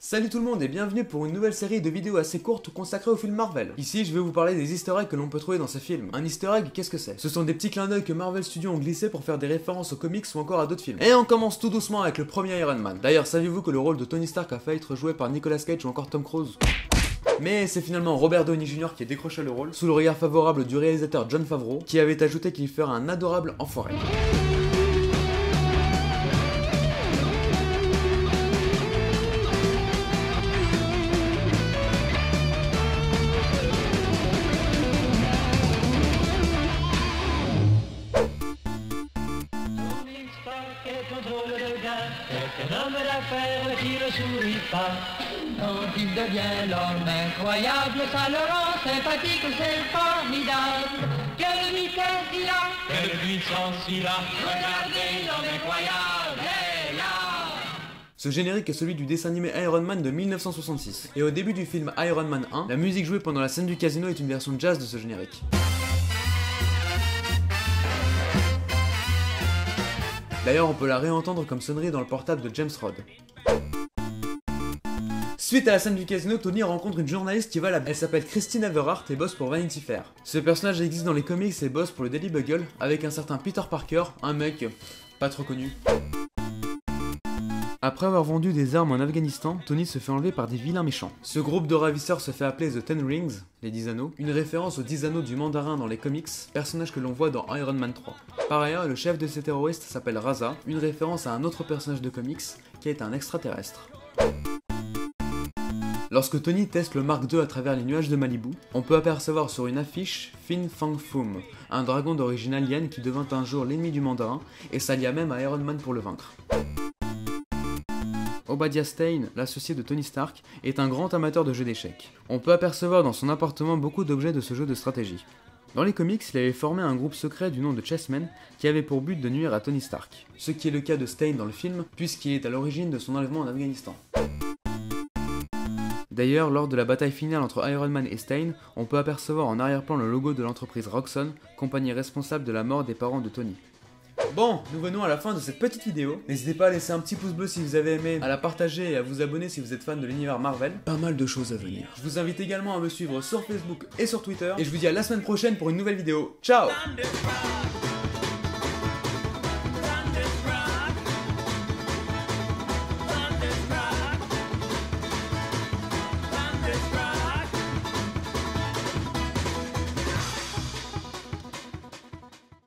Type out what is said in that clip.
Salut tout le monde et bienvenue pour une nouvelle série de vidéos assez courtes consacrées au film Marvel. Ici, je vais vous parler des easter eggs que l'on peut trouver dans ces films. Un easter egg, qu'est-ce que c'est? Ce sont des petits clins d'œil que Marvel Studios ont glissés pour faire des références aux comics ou encore à d'autres films. Et on commence tout doucement avec le premier Iron Man. D'ailleurs, saviez-vous que le rôle de Tony Stark a failli être joué par Nicolas Cage ou encore Tom Cruise? Mais c'est finalement Robert Downey Jr. qui a décroché le rôle, sous le regard favorable du réalisateur Jon Favreau, qui avait ajouté qu'il ferait un adorable enfoiré. C'est un homme d'affaires qui ne sourit pas. Quand il devient l'homme incroyable, ça le rend sympathique, c'est formidable. Quelle vitesse il a, quelle puissance il a. Regardez l'homme incroyable, est là. Ce générique est celui du dessin animé Iron Man de 1966. Et au début du film Iron Man 1, la musique jouée pendant la scène du casino est une version jazz de ce générique. D'ailleurs, on peut la réentendre comme sonnerie dans le portable de James Rhodes. Suite à la scène du casino, Tony rencontre une journaliste qui va là-bas. Elle s'appelle Christine Everhart et bosse pour Vanity Fair. Ce personnage existe dans les comics et bosse pour le Daily Bugle avec un certain Peter Parker, un mec pas trop connu. Après avoir vendu des armes en Afghanistan, Tony se fait enlever par des vilains méchants. Ce groupe de ravisseurs se fait appeler The Ten Rings, les 10 anneaux, une référence aux 10 anneaux du mandarin dans les comics, personnage que l'on voit dans Iron Man 3. Par ailleurs, le chef de ces terroristes s'appelle Raza, une référence à un autre personnage de comics qui est un extraterrestre. Lorsque Tony teste le Mark II à travers les nuages de Malibu, on peut apercevoir sur une affiche Fin Fang Foom, un dragon d'origine alien qui devint un jour l'ennemi du mandarin et s'allia même à Iron Man pour le vaincre. Obadiah Stane, l'associé de Tony Stark, est un grand amateur de jeux d'échecs. On peut apercevoir dans son appartement beaucoup d'objets de ce jeu de stratégie. Dans les comics, il avait formé un groupe secret du nom de Chessmen qui avait pour but de nuire à Tony Stark. Ce qui est le cas de Stane dans le film, puisqu'il est à l'origine de son enlèvement en Afghanistan. D'ailleurs, lors de la bataille finale entre Iron Man et Stane, on peut apercevoir en arrière-plan le logo de l'entreprise Roxxon, compagnie responsable de la mort des parents de Tony. Bon, nous venons à la fin de cette petite vidéo. N'hésitez pas à laisser un petit pouce bleu si vous avez aimé, à la partager et à vous abonner si vous êtes fan de l'univers Marvel. Pas mal de choses à venir. Je vous invite également à me suivre sur Facebook et sur Twitter. Et je vous dis à la semaine prochaine pour une nouvelle vidéo. Ciao!